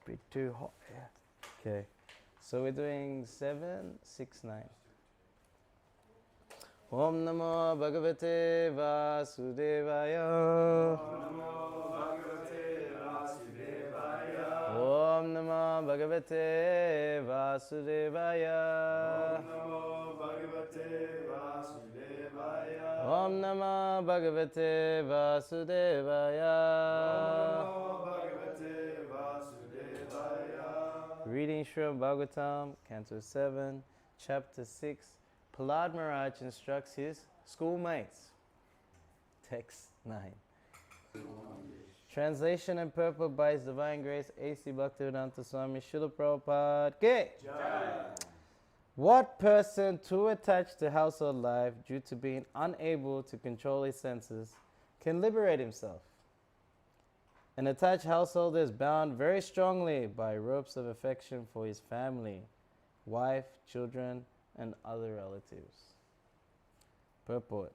Be too hot. Yeah. Okay. So we're doing 7, 6, 9. Om Namo Bhagavate Vasudevaya. Om Namo Bhagavate Vasudevaya. Om Namo Bhagavate Vasudevaya. Reading Srimad Bhagavatam, Canto 7, Chapter 6. Prahlāda Mahārāja instructs his schoolmates. Text 9. Translation and purport by His Divine Grace A.C. Bhaktivedanta Swami Srila Prabhupada Ki Jai. What person too attached to household life due to being unable to control his senses can liberate himself? An attached householder is bound very strongly by ropes of affection for his family, wife, children, and other relatives. Purport.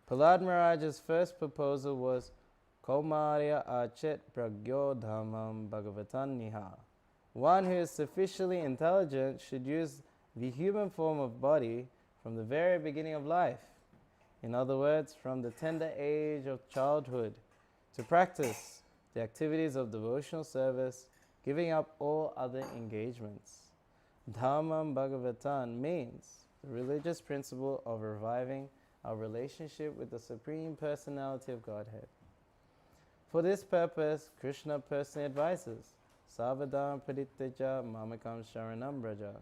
Prahlāda Mahārāja's first proposal was Kaumarya achet pragyo dhammam bhagavatan niha. One who is sufficiently intelligent should use the human form of body from the very beginning of life. In other words, from the tender age of childhood, to practice the activities of devotional service, giving up all other engagements. Dhammam bhagavatan means the religious principle of reviving our relationship with the Supreme Personality of Godhead. For this purpose, Krishna personally advises, Savadam pradityaja mamakam sharanam braja.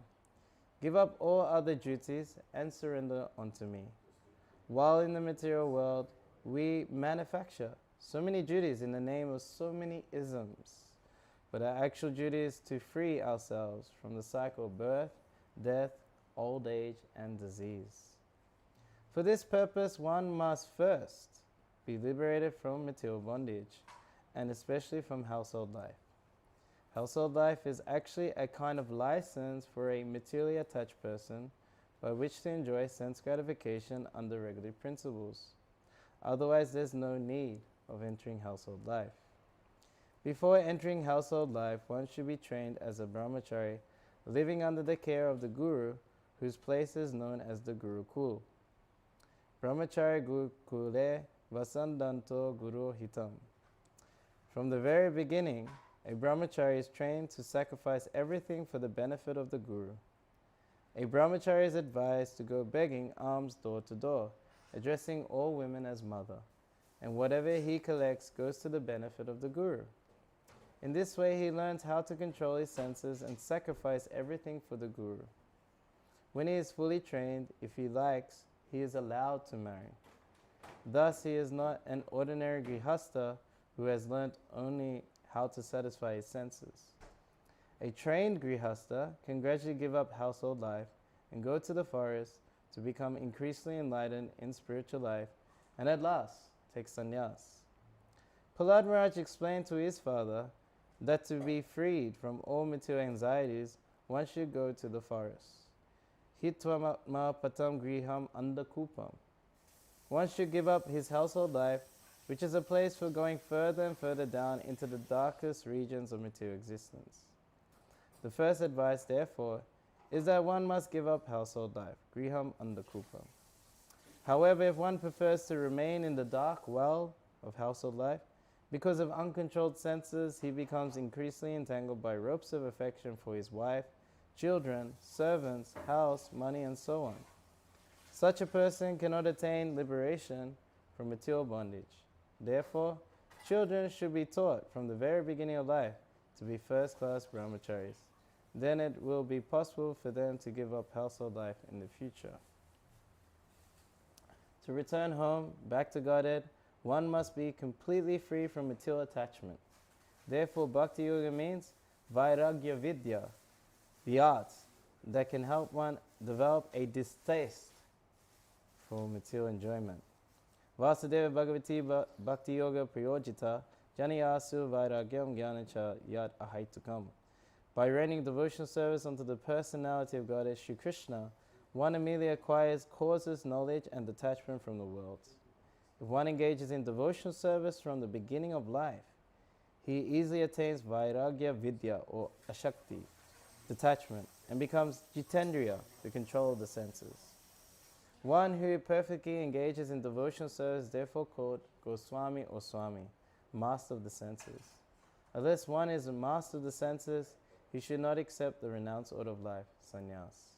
Give up all other duties and surrender unto me. While in the material world, we manufacture so many duties in the name of so many isms. But our actual duty is to free ourselves from the cycle of birth, death, old age, and disease. For this purpose, one must first be liberated from material bondage, and especially from household life. Household life is actually a kind of license for a materially attached person by which to enjoy sense gratification under regular principles. Otherwise, there's no need of entering household life. Before entering household life, one should be trained as a brahmacārī, living under the care of the guru, whose place is known as the guru-kula. Brahmacārī guru-kule, vasan, dānto, guror, hitam. From the very beginning, a brahmacārī is trained to sacrifice everything for the benefit of the guru. A brahmacārī is advised to go begging alms door to door, addressing all women as mother, and whatever he collects goes to the benefit of the guru. In this way, he learns how to control his senses and sacrifice everything for the guru. When he is fully trained, if he likes, he is allowed to marry. Thus, he is not an ordinary hastha who has learnt only how to satisfy his senses. A trained grihastha can gradually give up household life and go to the forest to become increasingly enlightened in spiritual life, and at last take sannyāsa. Prahlāda Mahārāja explained to his father that to be freed from all material anxieties, one should go to the forest. Hitvātma-pātam griham andha-kūpam. One should give up his household life, which is a place for going further and further down into the darkest regions of material existence. The first advice, therefore, is that one must give up household life, griham andha-kūpam. However, if one prefers to remain in the dark well of household life, because of uncontrolled senses, he becomes increasingly entangled by ropes of affection for his wife, children, servants, house, money, and so on. Such a person cannot attain liberation from material bondage. Therefore, children should be taught from the very beginning of life to be first-class brahmacārīs. Then it will be possible for them to give up household life in the future. To return home, back to Godhead, one must be completely free from material attachment. Therefore, Bhakti Yoga means Vairagya Vidya, the art that can help one develop a distaste for material enjoyment. Vasudeva Bhagavati Bhakti Yoga Prayojita Janayasu Vairagyam Gyanacha Yad Ahaitukam. By rendering devotional service unto the personality of Goddess Shri Krishna, one immediately acquires causes, knowledge, and detachment from the world. If one engages in devotional service from the beginning of life, he easily attains vairagya vidya or ashakti, detachment, and becomes jitendriya, the control of the senses. One who perfectly engages in devotional service is therefore called Goswami or Swami, master of the senses. Unless one is a master of the senses, he should not accept the renounced order of life, sannyāsa.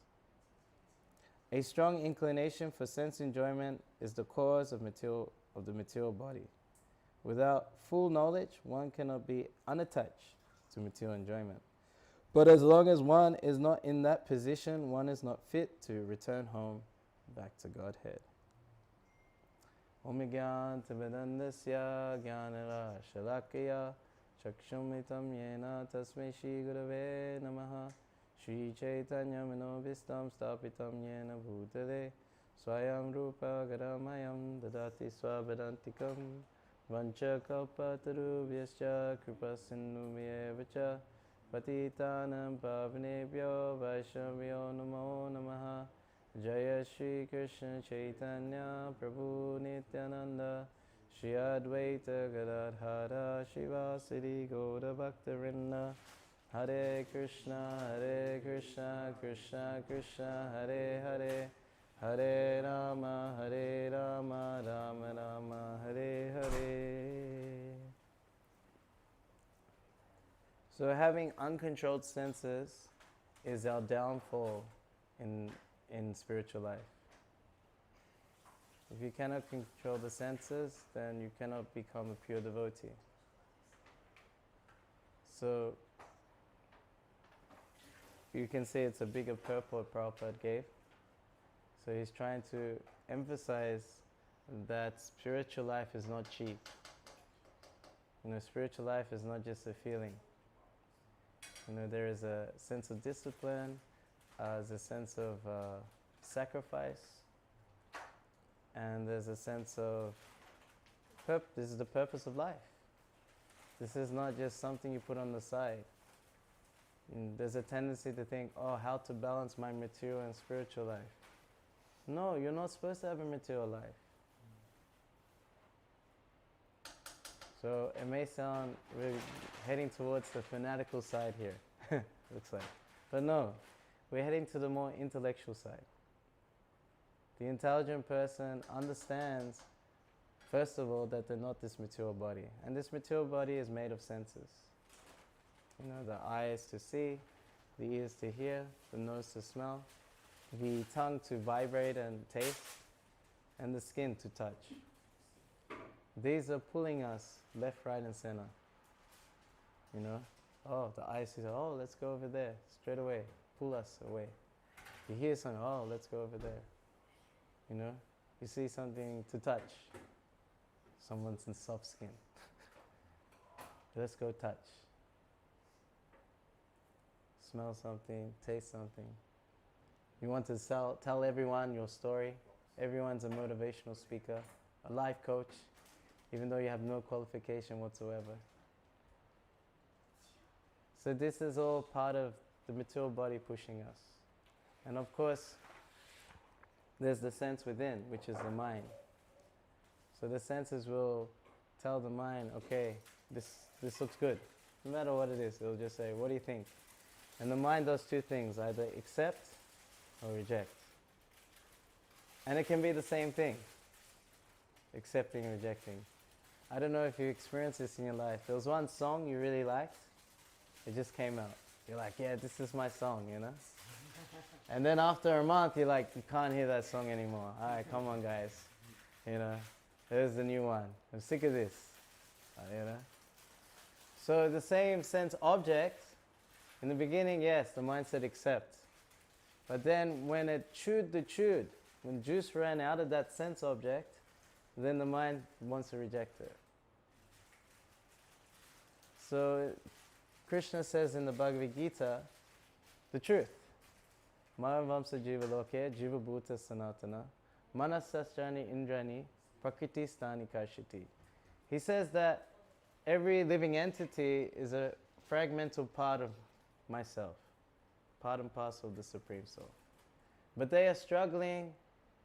A strong inclination for sense enjoyment is the cause of the material body. Without full knowledge, one cannot be unattached to material enjoyment. But as long as one is not in that position, one is not fit to return home back to Godhead. Om Jnanta Vedandasya Jnanara Shalakya Chakshumitam Yena Tasmai Shri Gurave Namaha Shri Chaitanya Manobhistam Stapitam Yena Bhutale Swayam Rupa Garamayam Dadati Swabadantikam Vancha Kalpatarubhyascha Kripasindhubhyevacha Patitanam Pavanebhyo Vaishnavyo Namo Namaha Jaya Shri Krishna Chaitanya Prabhu Nityananda Shri Advaita Gadadhara Shivasari Gaura Bhaktarinda Hare Krishna Krishna Krishna Hare Hare Hare Rama Rama Rama Hare Hare. So having uncontrolled senses is our downfall in spiritual life. If you cannot control the senses, then you cannot become a pure devotee. So you can say it's a bigger purport Prabhupada gave. So he's trying to emphasize that spiritual life is not cheap. Spiritual life is not just a feeling. There is a sense of discipline, there's a sense of sacrifice, and there's a sense of this is the purpose of life. This is not just something you put on the side. There's a tendency to think, how to balance my material and spiritual life. No, you're not supposed to have a material life. So it may sound we're heading towards the fanatical side here, looks like. But no, we're heading to the more intellectual side. The intelligent person understands, first of all, that they're not this material body. And this material body is made of senses. The eyes to see, the ears to hear, the nose to smell, the tongue to vibrate and taste, and the skin to touch. These are pulling us left, right, and center. The eyes say, let's go over there, straight away, pull us away. You hear something, let's go over there. You see something to touch, someone's in soft skin. Let's go touch. Smell something, taste something. You want to tell everyone your story. Everyone's a motivational speaker, a life coach, even though you have no qualification whatsoever. So this is all part of the material body pushing us. And of course, there's the sense within, which is the mind. So the senses will tell the mind, okay, this looks good. No matter what it is, it'll just say, what do you think? And the mind does two things, either accept or reject. And it can be the same thing, accepting and rejecting. I don't know if you experienced this in your life. There was one song you really liked, it just came out. You're like, yeah, this is my song, And then after a month, you're like, you can't hear that song anymore. All right, come on, guys. There's the new one. I'm sick of this. So the same sense object, in the beginning, yes, the mind said accept. But then when it chewed, when juice ran out of that sense object, then the mind wants to reject it. So Krishna says in the Bhagavad Gita, the truth. Mahavamsa jiva loke jiva bhuta sanatana manasasjani indrani prakriti stani karshiti. He says that every living entity is a fragmental part of myself, part and parcel of the Supreme Soul. But they are struggling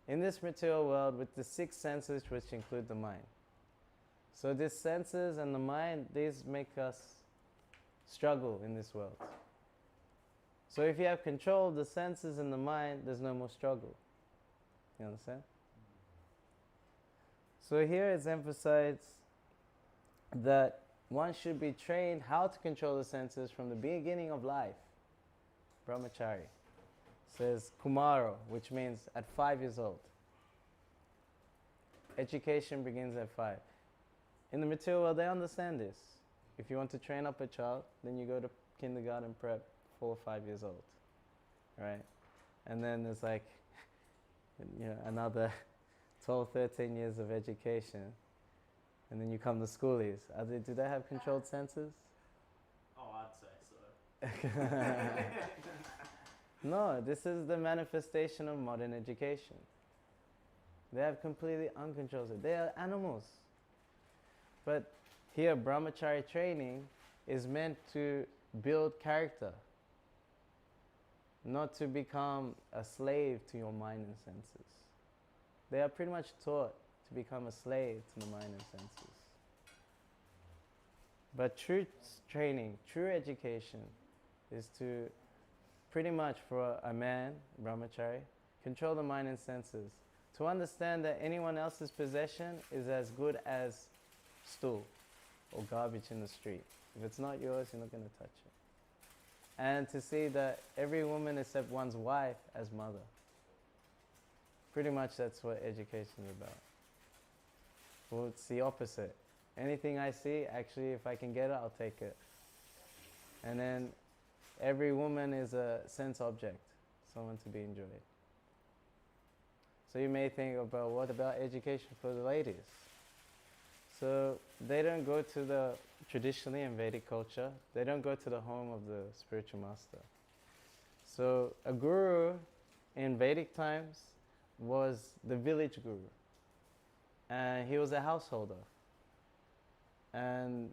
in this material world with the six senses which include the mind. So these senses and the mind, these make us struggle in this world. So if you have control of the senses and the mind, there's no more struggle. You understand? So here it's emphasized that one should be trained how to control the senses from the beginning of life. Brahmacārī says Kumaro, which means at 5 years old. Education begins at 5. In the material world, they understand this. If you want to train up a child, then you go to kindergarten prep 4 or 5 years old, right? And then there's like, another 12, 13 years of education, and then you come to schoolies. Do they have controlled senses? Oh, I'd say so. No, this is the manifestation of modern education. They have completely uncontrolled it. They are animals. But here, Brahmacārī training is meant to build character, not to become a slave to your mind and senses. They are pretty much taught to become a slave to the mind and senses. But true training, true education is to pretty much, for a man, Brahmacārī, control the mind and senses. To understand that anyone else's possession is as good as stool or garbage in the street. If it's not yours, you're not going to touch it. And to see that every woman except one's wife as mother. Pretty much that's what education is about. Well, it's the opposite. Anything I see, actually, if I can get it, I'll take it. And then every woman is a sense object, someone to be enjoyed. So you may think about, what about education for the ladies? So they don't go to the, traditionally in Vedic culture, they don't go to the home of the spiritual master. So a guru in Vedic times was the village guru. And he was a householder. And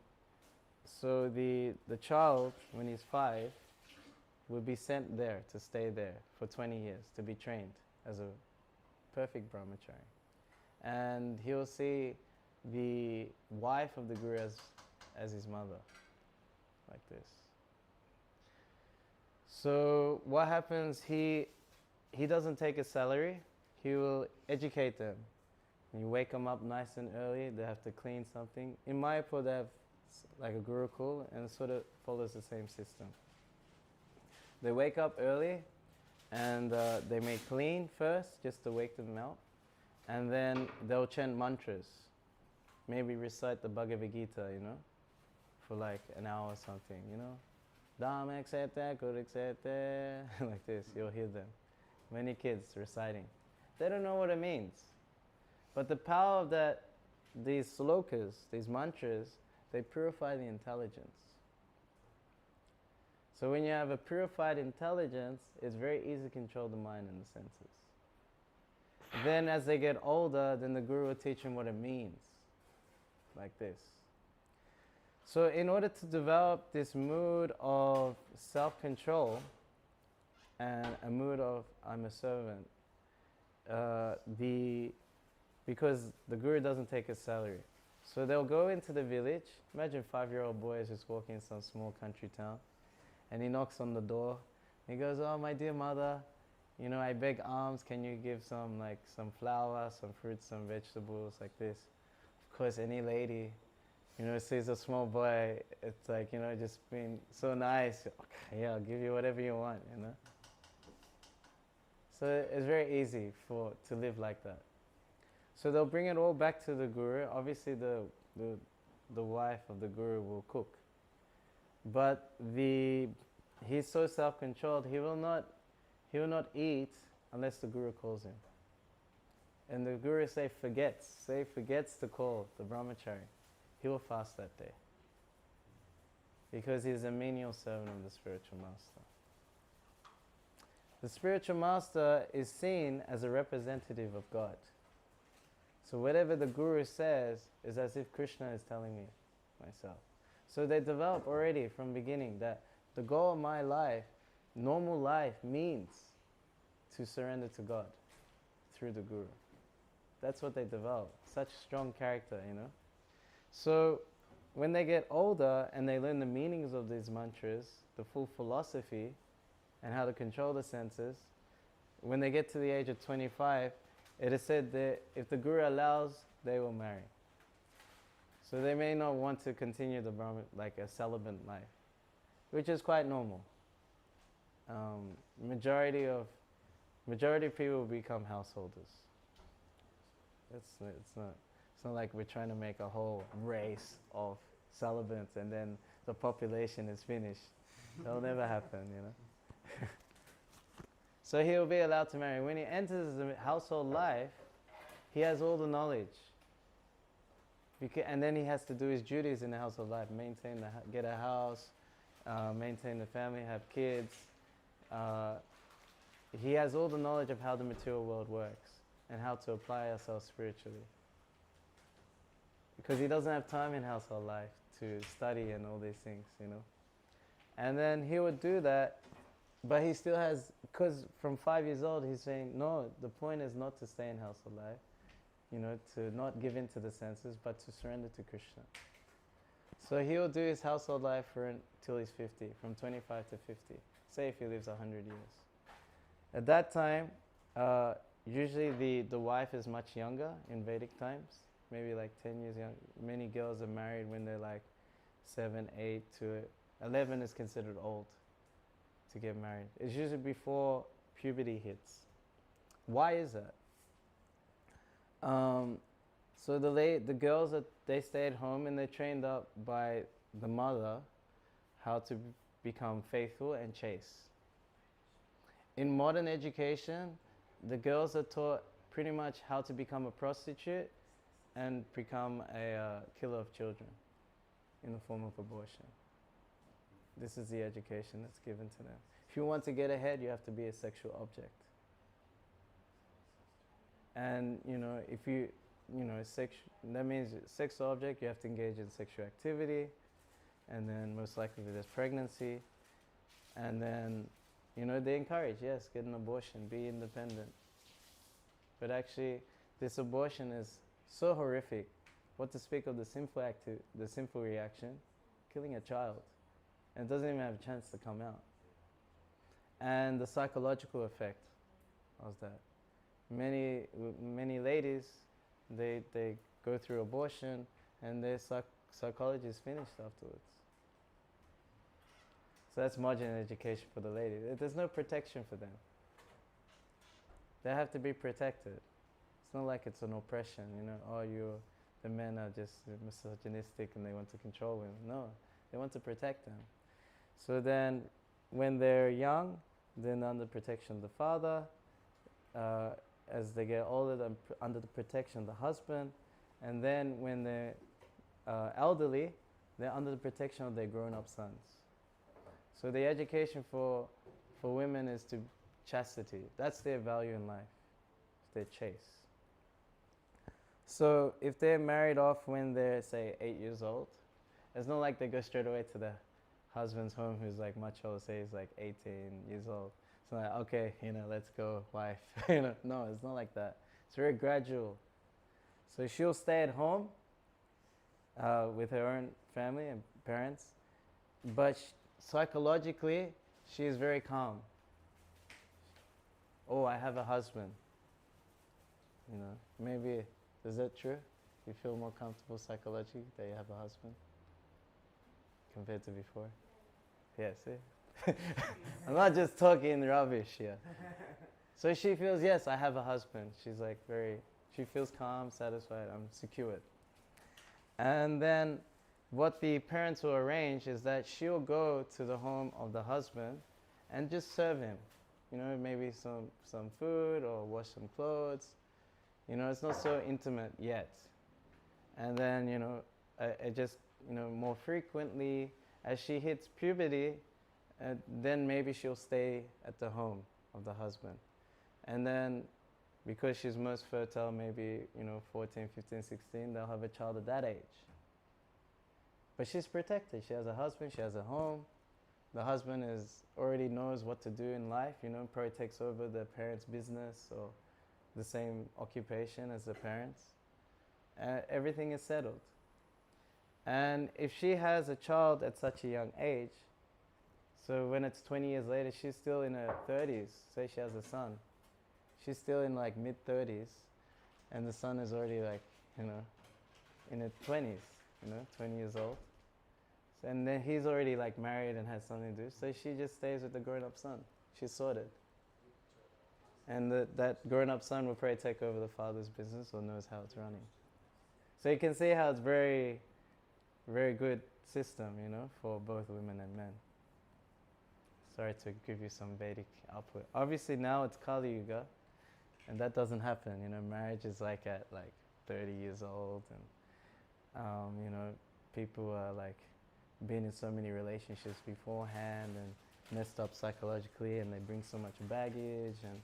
so the child, when he's 5, would be sent there to stay there for 20 years to be trained as a perfect brahmacārī. And he'll see the wife of the guru as his mother, like this. So what happens, he doesn't take a salary, he will educate them. You wake them up nice and early, they have to clean something. In Mayapur they have like a guru-kula, and it sort of follows the same system. They wake up early and they may clean first just to wake them up, and then they'll chant mantras. Maybe recite the Bhagavad Gita, for like an hour or something, Dhamma accepta, guru accepta, like this, you'll hear them. Many kids reciting. They don't know what it means. But the power of these slokas, these mantras, they purify the intelligence. So when you have a purified intelligence, it's very easy to control the mind and the senses. Then as they get older, then the guru will teach them what it means, like this. So in order to develop this mood of self-control and a mood of I'm a servant, because the guru doesn't take a salary. So they'll go into the village. Imagine 5-year-old boy is just walking in some small country town, and he knocks on the door. He goes, "Oh, my dear mother, I beg alms. Can you give some flour, some fruits, some vegetables, like this?" Of course, any lady, sees a small boy, it's like, just being so nice. Okay, yeah, I'll give you whatever you want, So it's very easy to live like that. So they'll bring it all back to the guru. Obviously, the wife of the guru will cook, but he's so self-controlled. He will not eat unless the guru calls him. And the guru forgets to call the brahmacārī. He will fast that day because he's a menial servant of the spiritual master. The spiritual master is seen as a representative of God. So whatever the guru says is as if Krishna is telling me myself. So they develop already from beginning that the goal of my life, normal life, means to surrender to God through the guru. That's what they develop. Such strong character, So when they get older and they learn the meanings of these mantras, the full philosophy, and how to control the senses, when they get to the age of 25, it is said that if the guru allows, they will marry. So they may not want to continue the like a celibate life, which is quite normal. Majority of people become householders. It's not like we're trying to make a whole race of celibates and then the population is finished. That'll never happen, you know. So he'll be allowed to marry. When he enters the household life, he has all the knowledge. And then he has to do his duties in the household life, get a house, maintain the family, have kids. He has all the knowledge of how the material world works and how to apply ourselves spiritually. Because he doesn't have time in household life to study and all these things, you know. And then he would do that, but he still has, because from 5 years old he's saying, no, the point is not to stay in household life, you know, to not give in to the senses, but to surrender to Krishna. So he'll do his household life until he's 50, from 25 to 50. Say if he lives 100 years. At that time, usually the wife is much younger in Vedic times, maybe like 10 years young. Many girls are married when they're like 7, 8 to 11 is considered old to get married. It's usually before puberty hits. Why is that? So the girls, they stay at home and they're trained up by the mother how to become faithful and chaste. In modern education, the girls are taught pretty much how to become a prostitute and become a killer of children in the form of abortion. This is the education that's given to them. If you want to get ahead, you have to be a sexual object. And, you know, if you know, that means sexual object, you have to engage in sexual activity, and then most likely there's pregnancy, and then, you know, they encourage, yes, get an abortion, be independent. But actually, this abortion is so horrific. What to speak of the sinful reaction, killing a child, and it doesn't even have a chance to come out. And the psychological effect of that. Many ladies, they go through abortion, and their psychology is finished afterwards. So that's marginal education for the ladies. There's no protection for them. They have to be protected. It's not like it's an oppression, you know, oh, the men are just misogynistic and they want to control women. No, they want to protect them. So then, when they're young, then under protection of the father, as they get older, they're under the protection of the husband, and then when they're elderly, they're under the protection of their grown-up sons. So the education for women is to chastity. That's their value in life. They're chaste. So if they're married off when they're, say, 8 years old, it's not like they go straight away to the husband's home who's like much older, say he's like 18 years old. It's not like, okay, you know, let's go, wife. You know, no, it's not like that. It's very gradual. So she'll stay at home with her own family and parents, but psychologically, she is very calm. Oh, I have a husband. You know, maybe, is that true? You feel more comfortable psychologically that you have a husband compared to before? Yeah, see? I'm not just talking rubbish here. So she feels, yes, I have a husband. She's like she feels calm, satisfied, I'm secured. And then what the parents will arrange is that she'll go to the home of the husband and just serve him. You know, maybe some food or wash some clothes. You know, it's not so intimate yet. And then, you know, it just, you know, more frequently, as she hits puberty, then maybe she'll stay at the home of the husband. And then, because she's most fertile, maybe, you know, 14, 15, 16, they'll have a child at that age. But she's protected. She has a husband, she has a home. The husband already knows what to do in life, you know, probably takes over the parents' business or the same occupation as the parents. Everything is settled. And if she has a child at such a young age, so when it's 20 years later, she's still in her 30s, say she has a son, she's still in like mid-30s, and the son is already like, in her 20s, 20 years old. So, and then he's already like married and has something to do, so she just stays with the grown-up son. She's sorted. And that grown-up son will probably take over the father's business or knows how it's running. So you can see how it's very, very good system, for both women and men. Sorry to give you some Vedic output. Obviously now it's Kali Yuga, and that doesn't happen. Marriage is like at 30 years old, and people are like been in so many relationships beforehand and messed up psychologically, and they bring so much baggage, and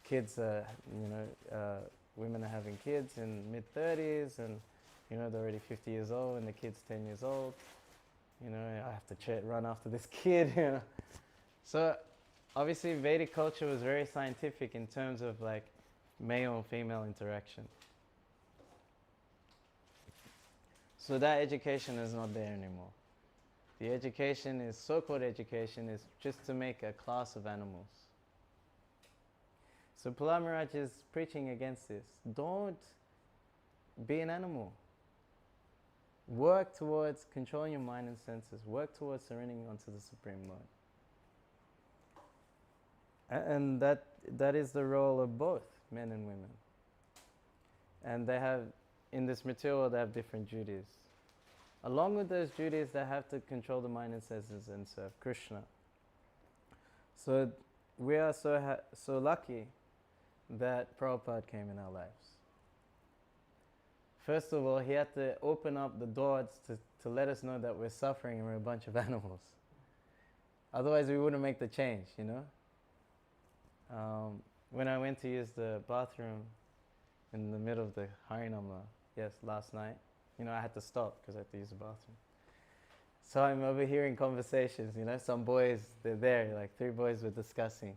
kids are, women are having kids in mid-30s, and they're already 50 years old, and the kid's 10 years old. I have to run after this kid. So obviously Vedic culture was very scientific in terms of like male and female interaction. So that education is not there anymore. The education is, so-called education, is just to make a class of animals. So Prahlāda Mahārāja is preaching against this. Don't be an animal. Work towards controlling your mind and senses. Work towards surrendering unto the Supreme Lord. And that is the role of both men and women. And they have, in this material world, they have different duties. Along with those duties, they have to control the mind and senses and serve Krishna. So we are so lucky that Prabhupada came in our lives. First of all, he had to open up the doors to let us know that we're suffering and we're a bunch of animals. Otherwise, we wouldn't make the change, When I went to use the bathroom in the middle of the Harinama, last night, I had to stop because I had to use the bathroom. So I'm overhearing conversations, some boys, they're there, like 3 boys were discussing.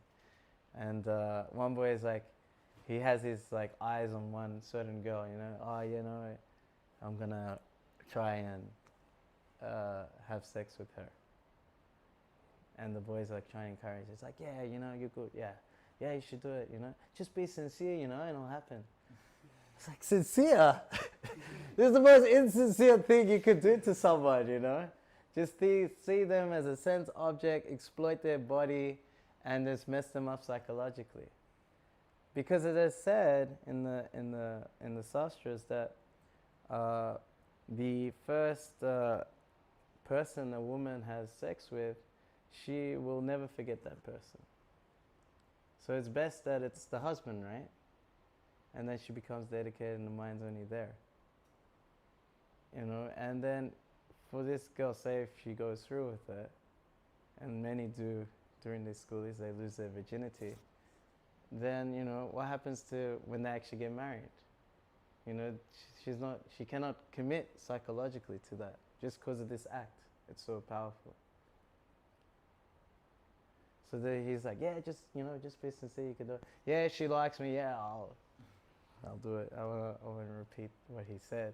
And one boy is like, he has his like eyes on one certain girl, I'm gonna try and have sex with her. And the boy's like trying to encourage. It's like, yeah, you're good, yeah, you should do it, Just be sincere, and it'll happen. It's like, sincere? This is the most insincere thing you could do to someone, Just see them as a sense object, exploit their body, and just mess them up psychologically. Because it is said in the sastras that the first person a woman has sex with, she will never forget that person. So it's best that it's the husband, right? And then she becomes dedicated and the mind's only there. And then for this girl, say if she goes through with it, and many do during these schoolies, they lose their virginity, then, what happens to when they actually get married? She cannot commit psychologically to that just because of this act. It's so powerful. So he's like, yeah, just be sincere, you can do it. Yeah, she likes me, yeah, I'll do it. I won't repeat what he said.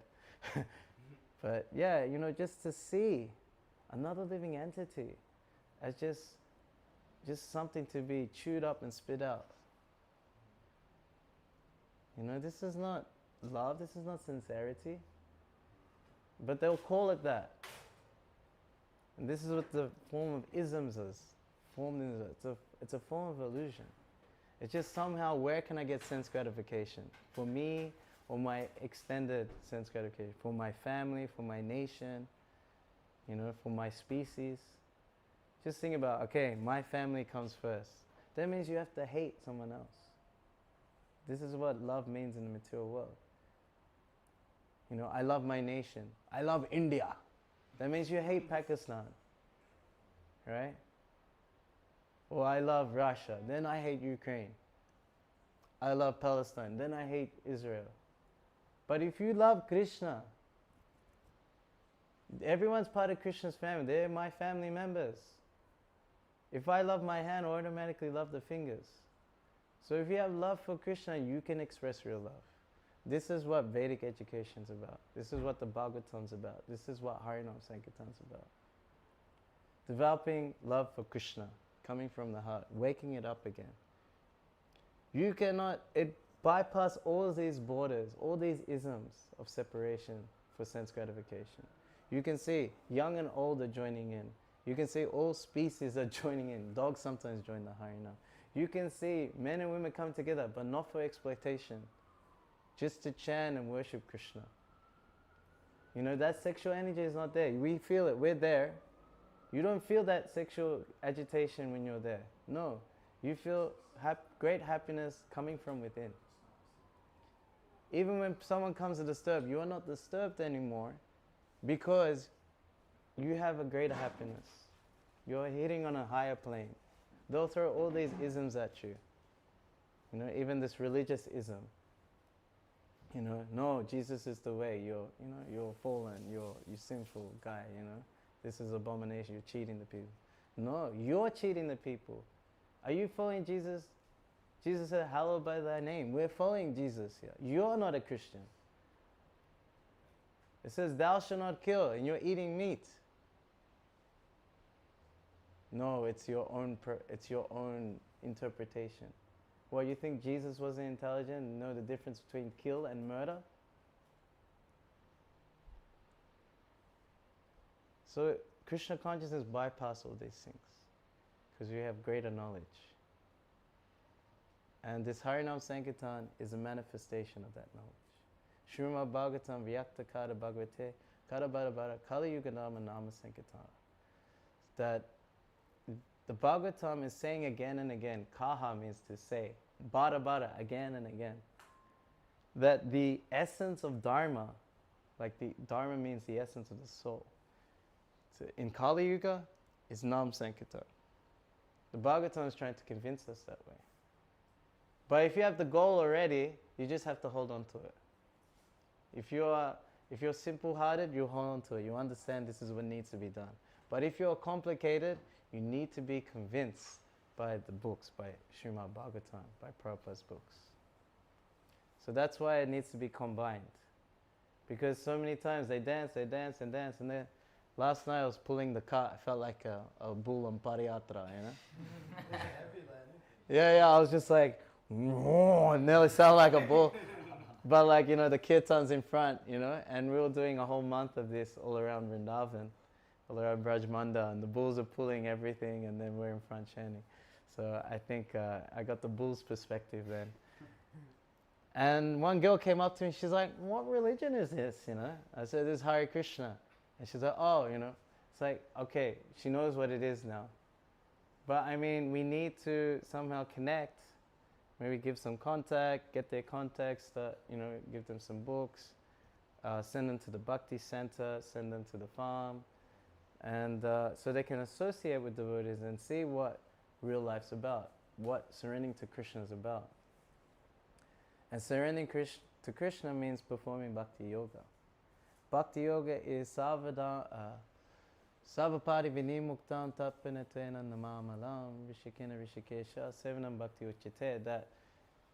But yeah, just to see another living entity as just something to be chewed up and spit out. This is not love, this is not sincerity. But they'll call it that. And this is what the form of isms is. It's a form of illusion. It's just somehow, where can I get sense gratification? For me, or my extended sense gratification? For my family, for my nation, for my species. Just think about, okay, my family comes first. That means you have to hate someone else. This is what love means in the material world. I love my nation. I love India. That means you hate Pakistan, right? Or I love Russia, then I hate Ukraine. I love Palestine, then I hate Israel. But if you love Krishna, everyone's part of Krishna's family. They're my family members. If I love my hand, I automatically love the fingers. So if you have love for Krishna, you can express real love. This is what Vedic education's about. This is what the Bhagavatam's about. This is what Harinam Sankirtan's about. Developing love for Krishna, coming from the heart, waking it up again. You cannot, it bypass all these borders, all these isms of separation for sense gratification. You can see young and old are joining in. You can see all species are joining in. Dogs sometimes join the Harinam. You can see men and women come together, but not for exploitation, just to chant and worship Krishna. You know, that sexual energy is not there. We feel it, we're there. You don't feel that sexual agitation when you're there. No, you feel great happiness coming from within. Even when someone comes to disturb, you are not disturbed anymore because you have a greater happiness. You're hitting on a higher plane. They'll throw all these isms at you. You know, even this religious ism. You know, no, Jesus is the way. You're fallen. You're sinful guy. You know, this is abomination. You're cheating the people. No, you're cheating the people. Are you following Jesus? Jesus said, "Hallowed by thy name." We're following Jesus here. You're not a Christian. It says, "Thou shalt not kill," and you're eating meat. No, it's your own interpretation. Well, you think Jesus wasn't intelligent and know the difference between kill and murder? So Krishna consciousness bypass all these things because we have greater knowledge. And this Harinam Sankirtan is a manifestation of that knowledge. Srimad Bhagavatam Vyakta Kara Bhagavate Kara Bara Bara Kali Yuga Nama Nama Sankirtan. That the Bhagavatam is saying again and again, kaha means to say, bara bara, again and again, that the essence of Dharma, like the Dharma means the essence of the soul. So in Kali Yuga, is Nam Sankirtan. The Bhagavatam is trying to convince us that way. But if you have the goal already, you just have to hold on to it. If you're simple-hearted, you hold on to it. You understand this is what needs to be done. But if you're complicated, you need to be convinced by the books, by Srimad Bhagavatam, by Prabhupada's books. So that's why it needs to be combined. Because so many times they dance, and then last night I was pulling the cart. I felt like a bull on Pariyatra, you know? Yeah, I was just like, it nearly sounded like a bull. But like, you know, the kirtan's in front, you know, and we were doing a whole month of this all around Vrindavan, all around Brajmanda, and the bulls are pulling everything, and then we're in front chanting. So I think I got the bull's perspective then. And one girl came up to me, she's like, "What religion is this?" You know, I said, "This is Hare Krishna." And she's like, "Oh, you know," it's like, okay, she knows what it is now. But I mean, we need to somehow connect, maybe give some contact, get their contacts, you know, give them some books, send them to the Bhakti Center, send them to the farm, and so they can associate with devotees and see what real life's about, what surrendering to Krishna is about. And surrendering to Krishna means performing Bhakti Yoga. Bhakti Yoga is Savapati Vinimuktam Tapanatena Namamalam Rishikena Rishikesha Sevanam Bhakti Uchite, that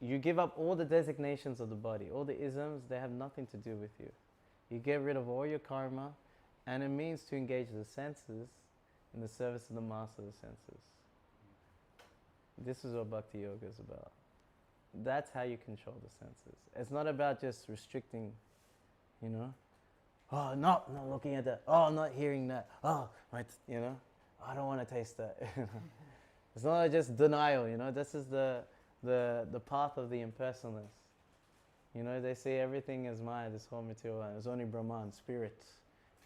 you give up all the designations of the body, all the isms, they have nothing to do with you. You get rid of all your karma, and it means to engage the senses in the service of the master of the senses. This is what Bhakti Yoga is about. That's how you control the senses. It's not about just restricting, you know, oh, not looking at that, oh, not hearing that, oh, right, you know, I don't want to taste that. It's not just denial, you know, this is the path of the impersonalist. You know, they say everything is mine, this whole material life. It's only Brahman, spirit,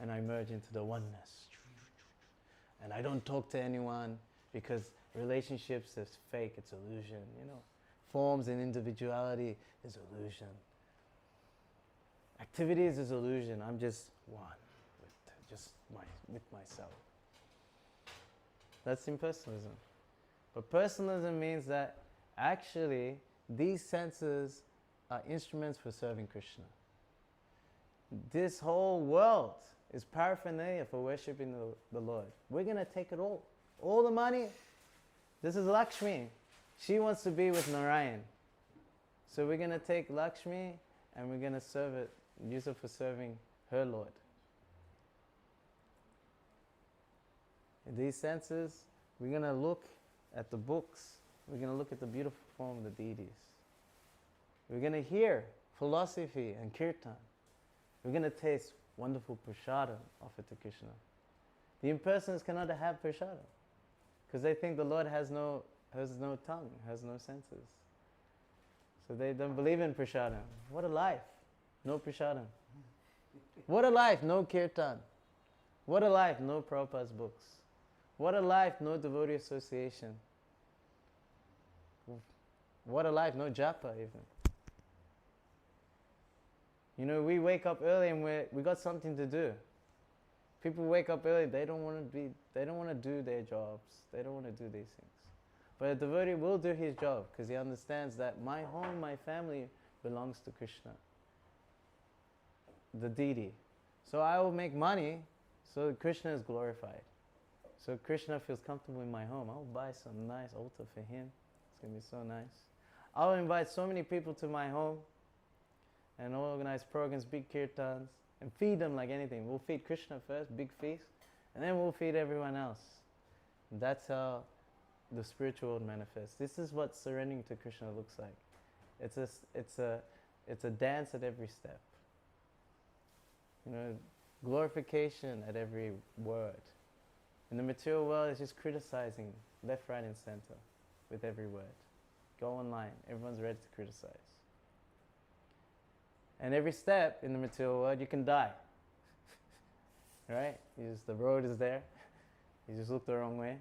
and I merge into the oneness. And I don't talk to anyone because relationships is fake, it's illusion, you know. Forms and individuality is illusion. Activities is illusion. I'm just one with myself. That's impersonalism. But personalism means that actually these senses are instruments for serving Krishna. This whole world is paraphernalia for worshipping the Lord. We're going to take it all the money. This is Lakshmi. She wants to be with Narayan. So we're going to take Lakshmi and we're going to serve it, use it for serving her Lord. In these senses, we're going to look at the books. We're going to look at the beautiful form of the deities. We're going to hear philosophy and kirtan. We're going to taste wonderful prasadam offered to Krishna. The impersonals cannot have prasadam because they think the Lord has no tongue, has no senses. So they don't believe in prasadam. What a life! No prasadam. What a life! No kirtan. What a life! No Prabhupada's books. What a life! No devotee association. What a life! No japa even. You know, we wake up early and we got something to do. People wake up early, they don't want to do their jobs. They don't want to do these things. But a devotee will do his job because he understands that my home, my family belongs to Krishna, the deity. So I will make money so that Krishna is glorified. So Krishna feels comfortable in my home. I'll buy some nice altar for him. It's going to be so nice. I'll invite so many people to my home and organize programs, big kirtans, and feed them like anything. We'll feed Krishna first, big feast, and then we'll feed everyone else. And that's how the spiritual world manifests. This is what surrendering to Krishna looks like. It's a dance at every step. You know, glorification at every word. In the material world, it's just criticizing left, right, and center with every word. Go online, everyone's ready to criticize. And every step in the material world, you can die. Right? The road is there. You just look the wrong way.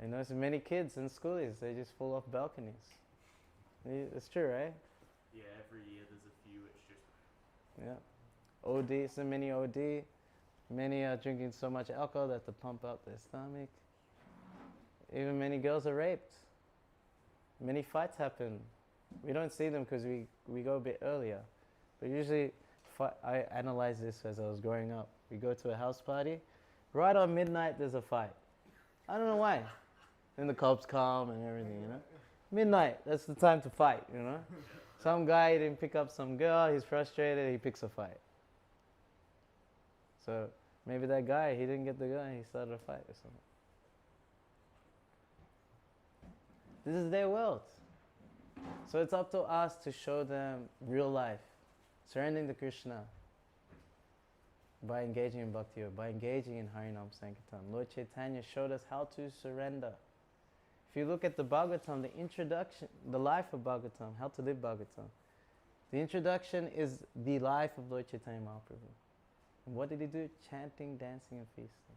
I notice many kids in schoolies, they just fall off balconies. It's true, right? Yeah, every year there's a few, it's just... Yeah. OD, so many OD. Many are drinking so much alcohol that to pump out their stomach. Even many girls are raped. Many fights happen. We don't see them because we go a bit earlier. But usually, I analyzed this as I was growing up. We go to a house party. Right on midnight, there's a fight. I don't know why. Then the cops come and everything, you know. Midnight, that's the time to fight, you know. Some guy didn't pick up some girl, he's frustrated, he picks a fight. So maybe that guy, he didn't get the girl and he started a fight or something. This is their world. So it's up to us to show them real life, surrendering to Krishna by engaging in bhakti, by engaging in Harinam Sankirtan. Lord Chaitanya showed us how to surrender. If you look at the Bhagavatam, the introduction, the life of Bhagavatam, how to live Bhagavatam, the introduction is the life of Lord Chaitanya Mahaprabhu. And what did he do? Chanting, dancing, and feasting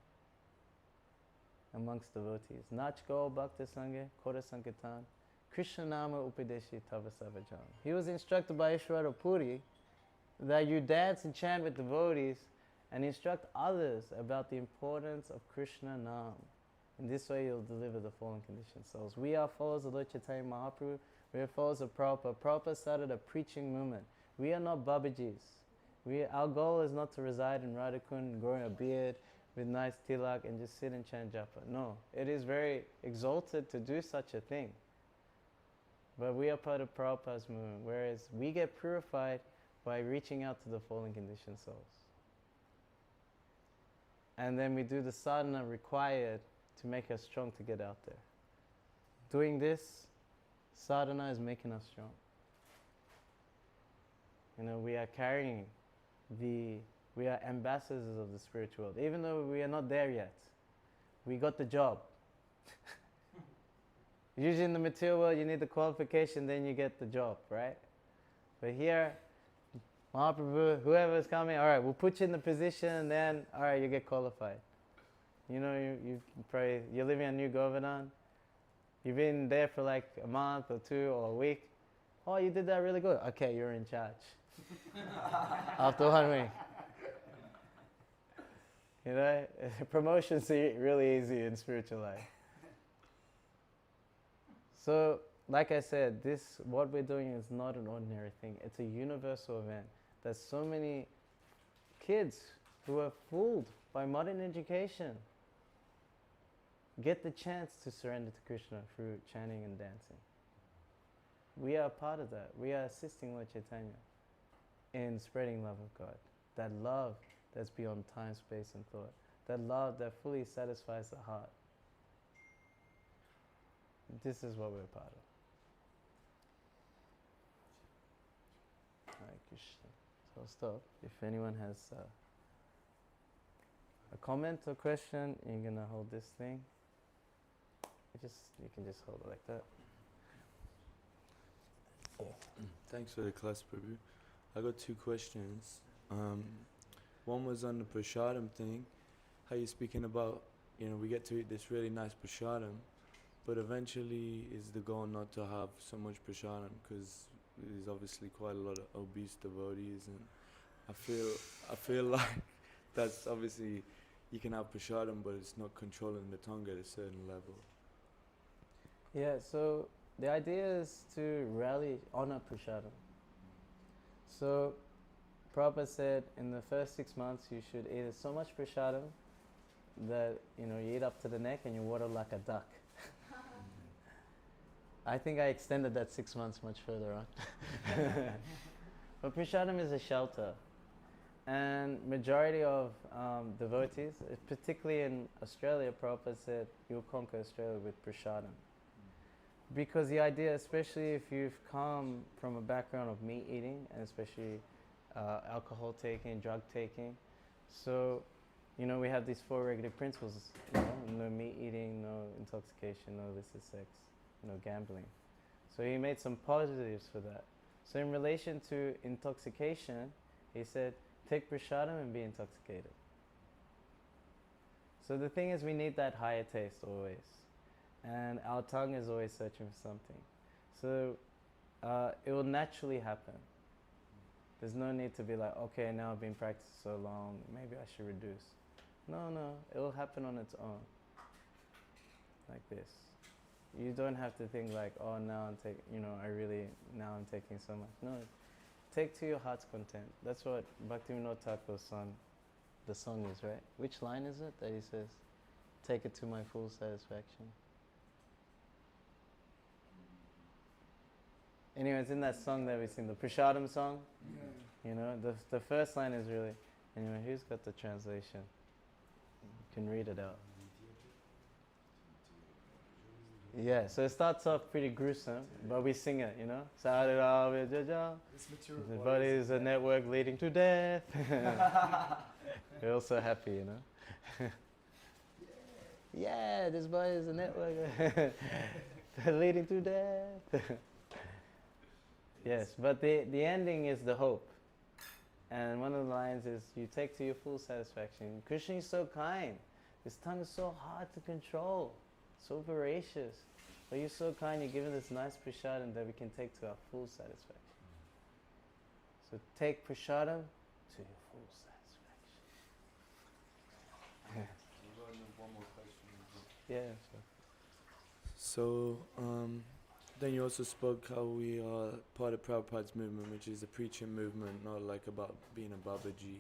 amongst devotees. Nachko Bhakta Sangha, Kora Sankirtan, Krishna Nama Upadeshi Tava Savajam. He was instructed by Ishvara Puri that you dance and chant with devotees and instruct others about the importance of Krishna Nam. In this way you'll deliver the fallen conditioned souls. We are followers of Lord Chaitanya Mahaprabhu. We are followers of Prabhupada. Prabhupada started a preaching movement. We are not Babajis. Our goal is not to reside in Radhakund, growing a beard with nice tilak and just sit and chant japa. No, it is very exalted to do such a thing. But we are part of Prabhupada's movement, whereas we get purified by reaching out to the fallen conditioned souls. And then we do the sadhana required to make us strong to get out there. Doing this, sadhana is making us strong. You know, we are carrying we are ambassadors of the spiritual world. Even though we are not there yet, we got the job. Usually in the material world, you need the qualification, then you get the job, right? But here, Mahaprabhu, whoever is coming, all right, we'll put you in the position, and then, all right, you get qualified. You know, you're living in New Govardhan. You've been there for like a month or two or a week. Oh, you did that really good. Okay, you're in charge. After 1 week. You know, promotions are really easy in spiritual life. So, like I said, what we're doing is not an ordinary thing. It's a universal event. There's so many kids who are fooled by modern education get the chance to surrender to Krishna through chanting and dancing. We are part of that. We are assisting Lord Chaitanya. in spreading love of God. That love that's beyond time, space, and thought. That love that fully satisfies the heart. This is what we're part of. Hare Krishna. So I'll stop. If anyone has a comment or question, you're gonna hold this thing. You can just hold it like that. Thanks for the class, Prabhu. I got 2 questions. One was on the prasadam thing. How you're speaking about, we get to eat this really nice prasadam, but eventually is the goal not to have so much prasadam, because there's obviously quite a lot of obese devotees, and I feel like that's obviously, you can have prasadam, but it's not controlling the tongue at a certain level. Yeah, so the idea is to rally honor prasadam. So Prabhupada said in the first 6 months you should eat so much prasadam that you eat up to the neck and you water like a duck. I think I extended that 6 months much further on. But prasadam is a shelter, and majority of devotees, particularly in Australia, Prabhupada said you'll conquer Australia with prasadam. Because the idea, especially if you've come from a background of meat eating, and especially alcohol taking, drug taking, so we have these 4 regulative principles: no meat eating, no intoxication, no illicit sex, no gambling. So he made some positives for that. So in relation to intoxication, he said, take prasadam and be intoxicated. So the thing is, we need that higher taste always. And our tongue is always searching for something. So it will naturally happen. There's no need to be like, okay, now I've been practicing so long, maybe I should reduce. No, it will happen on its own. Like this. You don't have to think like, oh, now I'm taking so much. No, take to your heart's content. That's what Bhaktivinoda Thakur's the song is, right? Which line is it that he says, take it to my full satisfaction? Anyway, it's in that song that we sing, the Prasadam song. Yeah. The first line is really, anyway, who's got the translation? You can read it out. Yeah, so it starts off pretty gruesome, but we sing it, The body is a network leading to death. We're all so happy, Yeah, this body is a network leading to death. Yes, but the ending is the hope. And one of the lines is, you take to your full satisfaction. Krishna is so kind. His tongue is so hard to control, so voracious. But you're so kind, you're giving this nice prasadam that we can take to our full satisfaction. So take prasadam to your full satisfaction. One more question. Yeah, So, then you also spoke how we are part of Prabhupada's movement, which is a preaching movement, not like about being a Babaji,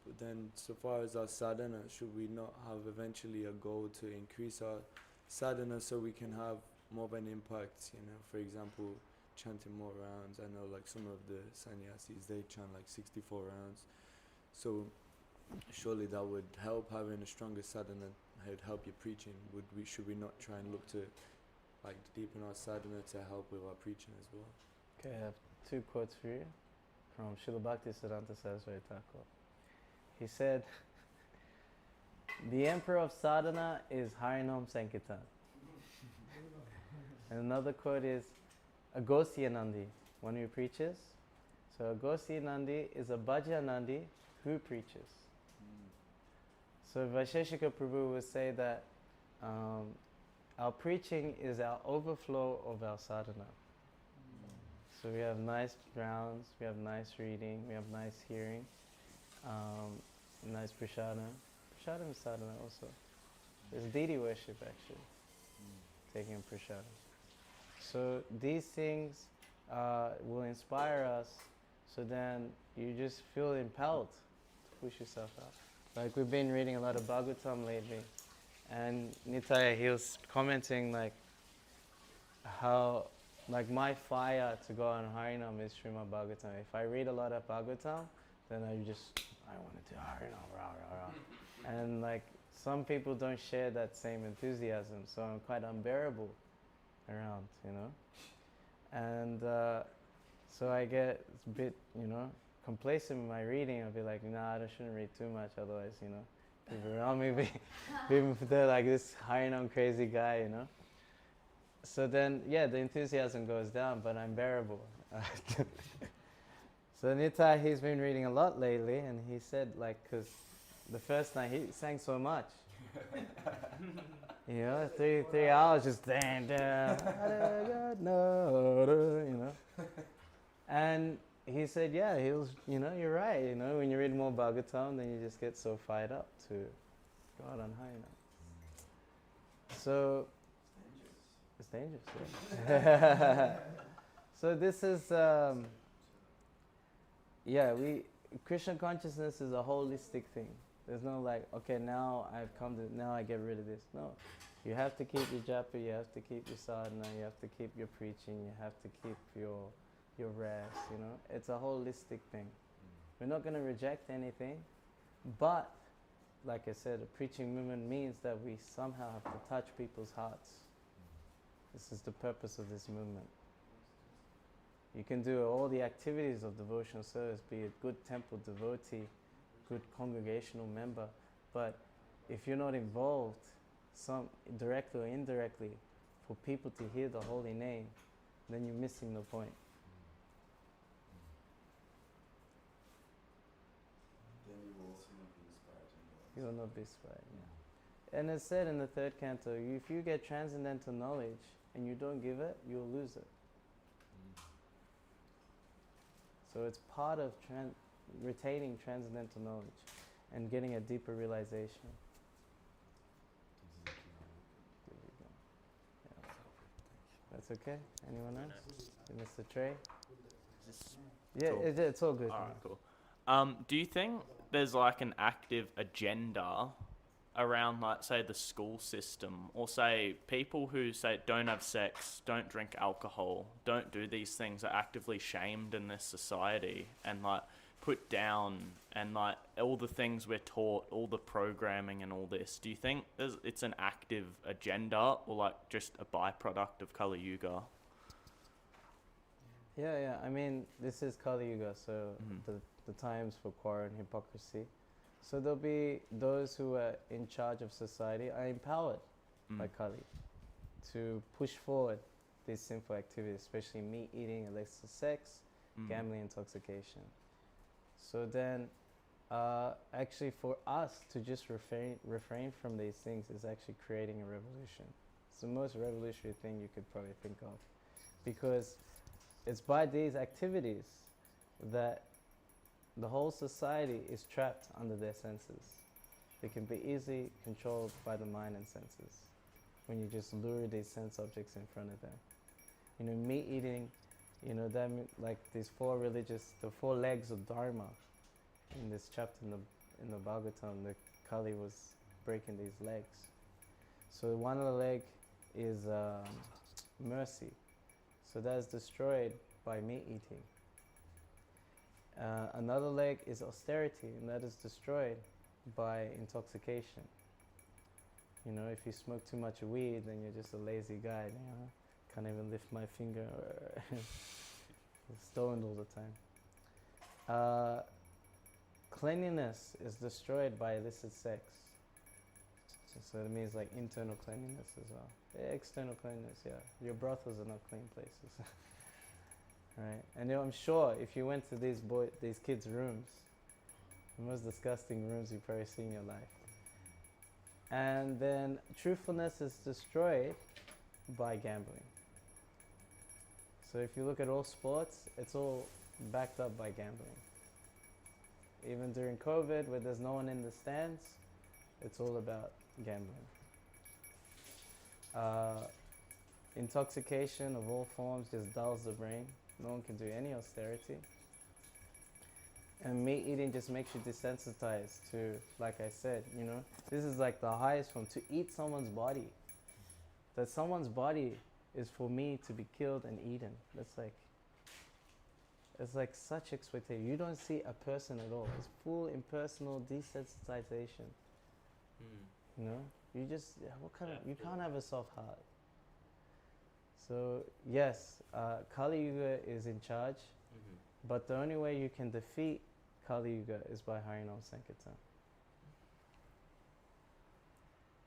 But then, so far as our sadhana, should we not have eventually a goal to increase our sadhana so we can have more of an impact, For example, chanting more rounds. I know like some of the sannyasis, they chant like 64 rounds. So surely that would help, having a stronger sadhana, would help your preaching. Should we not try and look to like deepen our sadhana to help with our preaching as well? Okay, I have 2 quotes for you from Srila Bhaktisiddhanta Saraswati Thakur. He said, the emperor of sadhana is Harinam Sankirtan. And another quote is, Agosyanandi, one who preaches. So Agosyanandi is a Bhajanandi who preaches. So Vaisheshika Prabhu would say that our preaching is our overflow of our sadhana. So we have nice rounds, we have nice reading, we have nice hearing, nice prasadam. Prasadam is sadhana also. It's deity worship actually, taking a prasadam. So these things will inspire us, so then you just feel impelled to push yourself out. Like we've been reading a lot of Bhagavatam lately, and Nitya, he was commenting like how like my fire to go on Harinam is Srimad Bhagavatam. If I read a lot of Bhagavatam, then I want to do Harinam, rah, rah, rah. And like some people don't share that same enthusiasm, so I'm quite unbearable around, you know. And so I get a bit, you know, complacent in my reading. I'll be like, nah, I shouldn't read too much, otherwise, you know, people around me they're like this Harinam crazy guy, you know. So then, yeah, the enthusiasm goes down, but I'm bearable. So Nitai, he's been reading a lot lately, and he said, like, because the first night he sang so much. You know, three hours just you know. And he said, yeah, he was, you know, you're right, you know, when you read more Bhagavatam, then you just get so fired up to go out on high, you know. So, it's dangerous, yeah. So this is, Krishna consciousness is a holistic thing. There's no like, okay, now now I get rid of this. No, you have to keep your japa, you have to keep your sadhana, you have to keep your preaching, you have to keep your rest, you know. It's a holistic thing. We're not going to reject anything, but, like I said, a preaching movement means that we somehow have to touch people's hearts. This is the purpose of this movement. You can do all the activities of devotional service, be a good temple devotee, good congregational member, but if you're not involved, directly or indirectly, for people to hear the holy name, then you're missing the point. Then you will also not be inspired anymore. You will not be inspired, yeah. And it's said in the third canto, if you get transcendental knowledge and you don't give it, you'll lose it. So it's part of retaining transcendental knowledge and getting a deeper realization. There you go. Yeah. That's okay? Anyone else? Mr. Trey? Yeah, cool? It's all good. Alright, cool. Do you think there's like an active agenda around, like, say, the school system, or say people who say don't have sex, don't drink alcohol, don't do these things, are actively shamed in this society and like put down, and like all the things we're taught, all the programming and all this? Do you think it's an active agenda, or like just a byproduct of Kali Yuga? Yeah. I mean, this is Kali Yuga, so the times for quarrel and hypocrisy. So there'll be those who are in charge of society are empowered by Kali to push forward these sinful activities, especially meat eating, illicit sex, gambling, intoxication. So then, actually for us to just refrain from these things is actually creating a revolution. It's the most revolutionary thing you could probably think of, because it's by these activities that the whole society is trapped under their senses. They can be easily controlled by the mind and senses when you just lure these sense objects in front of them. You know, meat eating, you know, like these the 4 legs of Dharma. In this chapter in the Bhagavatam, the Kali was breaking these legs. So one of the leg is mercy. So that is destroyed by meat eating. Another leg is austerity, and that is destroyed by intoxication. You know, if you smoke too much weed, then you're just a lazy guy, you know? Can't even lift my finger. Stoned all the time. Cleanliness is destroyed by illicit sex. So it means like internal cleanliness as well. Yeah, external cleanliness, yeah. Your brothels are not clean places. Right? And you know, I'm sure if you went to these kids' rooms, the most disgusting rooms you've probably seen in your life. And then truthfulness is destroyed by gambling. So if you look at all sports, it's all backed up by gambling. Even during COVID, where there's no one in the stands, it's all about gambling. Intoxication of all forms just dulls the brain. No one can do any austerity. And meat eating just makes you desensitized to, like I said, you know, this is like the highest form, to eat someone's body. That someone's body is for me to be killed and eaten. It's like such expectation. You don't see a person at all. It's full impersonal desensitization. You know, you just you can't have a soft heart. So yes, Kali Yuga is in charge, but the only way you can defeat Kali Yuga is by Harinam Sankirtan.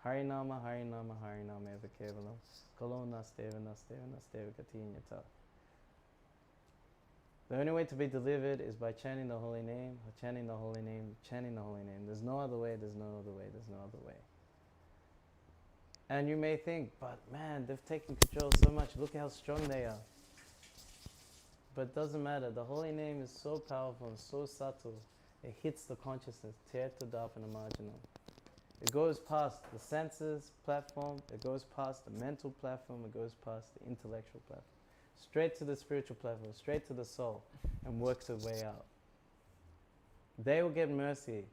Harinama, Harinama, Harinama eva kevalam. Kalo nasteva, nasteva, nasteva gatinyata. The only way to be delivered is by chanting the holy name, chanting the holy name, chanting the holy name. There's no other way, there's no other way, there's no other way. And you may think, but man, they've taken control so much, look how strong they are. But it doesn't matter, the holy name is so powerful and so subtle, it hits the consciousness, tirtha dharpana marginal. It goes past the senses platform, it goes past the mental platform, it goes past the intellectual platform. Straight to the spiritual platform, straight to the soul, and works its way out. They will get mercy.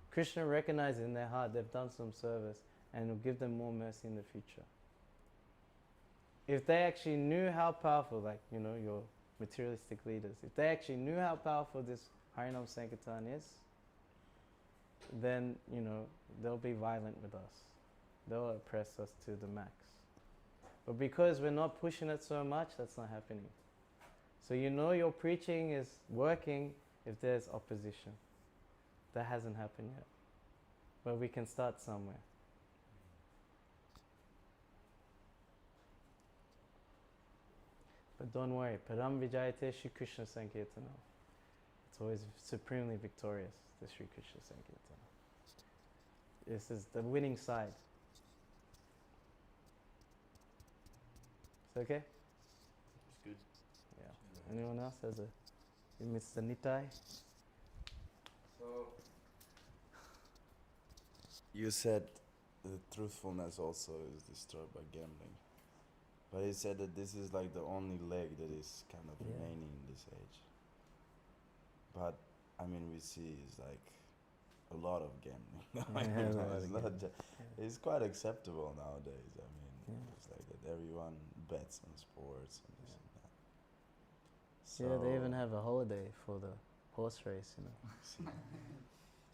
Krishna recognizes in their heart they've done some service, and will give them more mercy in the future. If they actually knew how powerful, like, you know, your materialistic leaders, if they actually knew how powerful this Harinam Sankirtan is, then, you know, they'll be violent with us. They'll oppress us to the max. But because we're not pushing it so much, that's not happening. So you know your preaching is working if there's opposition. That hasn't happened yet. But we can start somewhere. But don't worry, Param Vijayate Shri Krishna Sankirtana. It's always supremely victorious, the Shri Krishna Sankirtana. This is the winning side. It's okay? It's good. Yeah. Anyone else has Mr. Nitai? So, you said the truthfulness also is destroyed by gambling. But he said that this is like the only leg that is kind of remaining in this age. But, I mean, we see it's like a lot of gambling. It's quite acceptable nowadays. I mean, it's like that everyone bets on sports and this and that. So Yeah, they even have a holiday for the horse race, you know.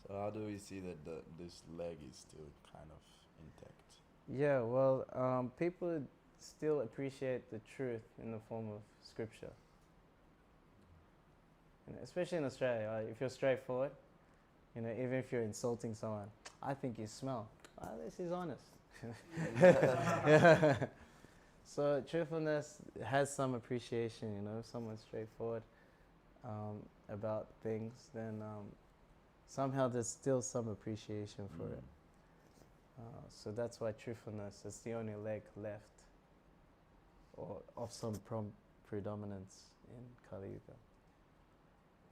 So how do we see that this leg is still kind of intact? Yeah, well, people still appreciate the truth in the form of scripture. You know, especially in Australia, right? If you're straightforward, you know, even if you're insulting someone, I think you smell. This is honest. So truthfulness has some appreciation, you know. If someone's straightforward about things, then somehow there's still some appreciation for it. So that's why truthfulness is the only leg left, or of some predominance in Kali Yuga.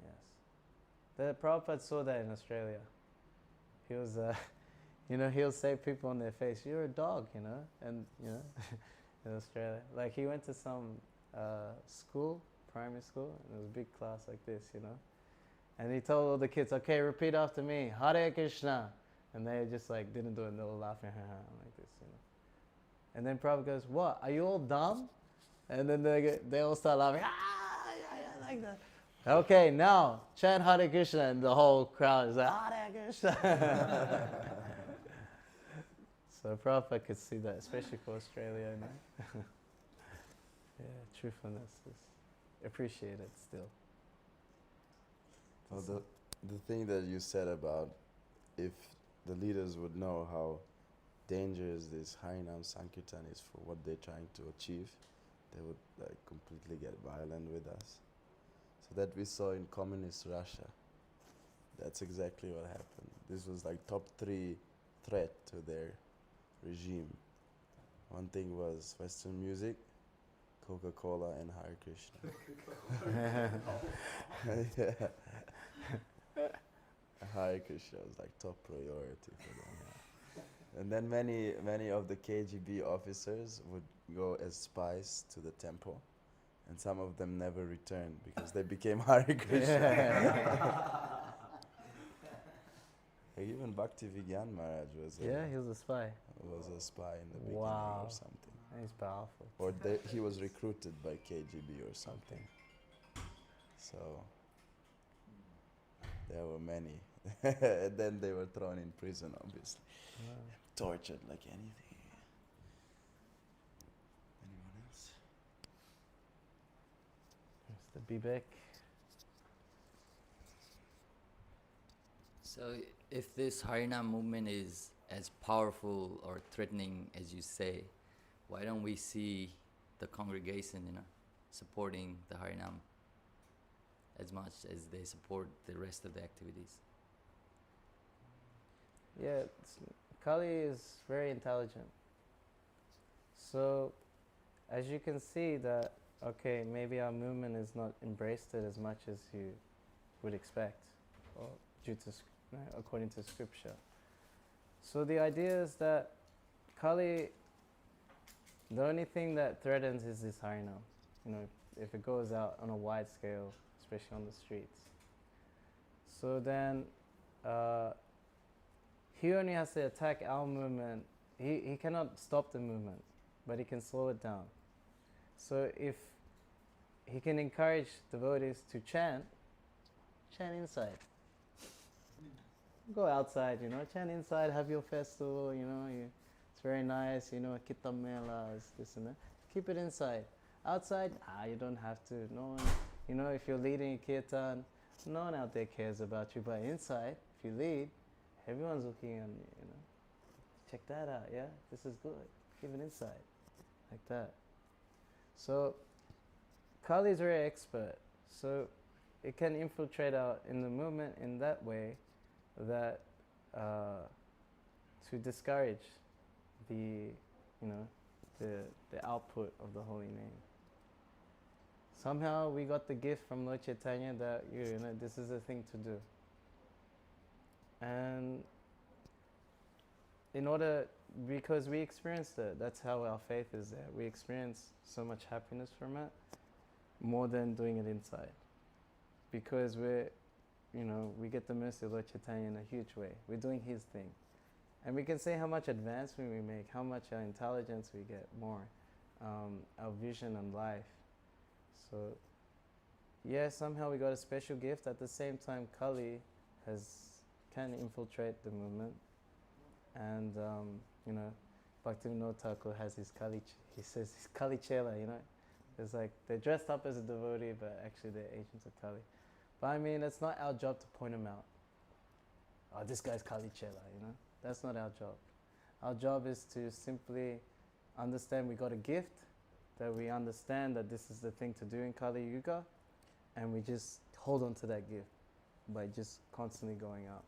Yes. The Prabhupada saw that in Australia. He was, you know, he'll say people on their face, "You're a dog," you know, and, you know, in Australia. Like, he went to some school, primary school, and it was a big class like this, you know. And he told all the kids, "Okay, repeat after me, Hare Krishna." And they just like didn't do it, and they were laughing like this, you know. And then Prabhupada goes, "What, are you all dumb?" And then they all start laughing, like that. "Okay, now chant Hare Krishna," and the whole crowd is like, "Hare Krishna." So Prabhupada could see that, especially for Australia, you know. Yeah, truthfulness is appreciated still. Well, the thing that you said about if the leaders would know how dangerous this Harinam Sankirtan is for what they're trying to achieve, they would like completely get violent with us. So that we saw in communist Russia. That's exactly what happened. This was like top 3 threat to their regime. One thing was Western music, Coca-Cola, and Hare Krishna. Yeah. Hare Krishna was like top priority for them. And then many of the KGB officers would go as spies to the temple, and some of them never returned because they became Hare Krishna. Even Bhakti Vigyan Maharaj was he was a spy. was a spy in the beginning Wow. or something. He's powerful. Or he was recruited by KGB or something. So there were many. And then they were thrown in prison, obviously. Tortured like anything. Anyone else? Mr. Bibek. So if this Harinam movement is as powerful or threatening as you say, why don't we see the congregation, supporting the Harinam as much as they support the rest of the activities? Yeah, Kali is very intelligent. So, as you can see that, okay, maybe our movement is not embraced it as much as you would expect, or due to, according to scripture. So the idea is that Kali, the only thing that threatens is this Harinam. If it goes out on a wide scale, especially on the streets. So then, he only has to attack our movement. He cannot stop the movement, but he can slow it down. So if he can encourage devotees to chant inside. Go outside, chant inside, have your festival, it's very nice, hitam melas, this and that. Keep it inside. Outside, you don't have to. No one, if you're leading a kirtan, no one out there cares about you. But inside, if you lead, everyone's looking on you, Check that out, yeah? This is good. Keep it inside. Like that. So, Kali is very expert. So, it can infiltrate out in the movement in that way that to discourage the output of the holy name. Somehow we got the gift from Lord Chaitanya that this is the thing to do. And because we experienced it, that's how our faith is there. We experience so much happiness from it, more than doing it inside. Because we get the mercy of Lord Chaitanya in a huge way. We're doing his thing. And we can say how much advancement we make, how much our intelligence we get more, our vision and life. So, yeah, somehow we got a special gift. At the same time, Kali can infiltrate the movement. And, Bhaktivinoda Thakur has his Kali, he says his Kali Chela, It's like they're dressed up as a devotee, but actually they're agents of Kali. But I mean, it's not our job to point them out. Oh, this guy's Kali Chela, That's not our job. Our job is to simply understand we got a gift, that we understand that this is the thing to do in Kali Yuga, and we just hold on to that gift by just constantly going out.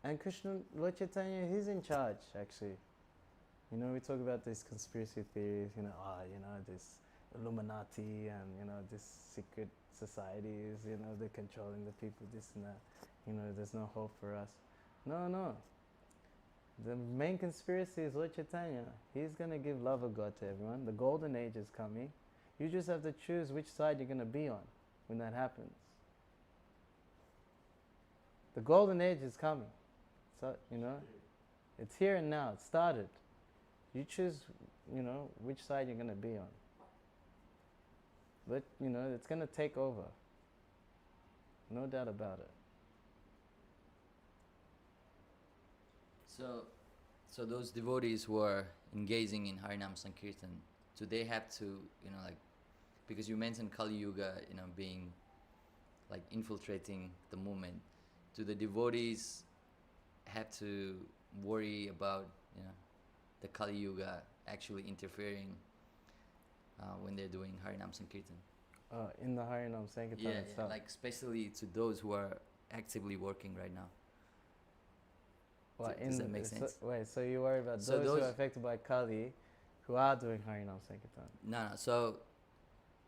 And Krishna, Lord Chaitanya, he's in charge, actually. We talk about these conspiracy theories, this Illuminati and, this secret societies, they're controlling the people, this and that. There's no hope for us. No. The main conspiracy is Lord Chaitanya. He's going to give love of God to everyone. The golden age is coming. You just have to choose which side you're going to be on when that happens. The golden age is coming. So, it's here and now. It started. You choose, which side you're going to be on. But, it's going to take over. No doubt about it. So those devotees who are engaging in Harinam Sankirtan, do they have to, because you mentioned Kali Yuga, being infiltrating the movement, do the devotees have to worry about, the Kali Yuga actually interfering when they're doing Harinam Sankirtan? In the Harinam Sankirtan itself? Yeah, especially to those who are actively working right now. Does that make sense? So you worry about those who are affected by Kali, who are doing Harinam Sankirtan? No. So,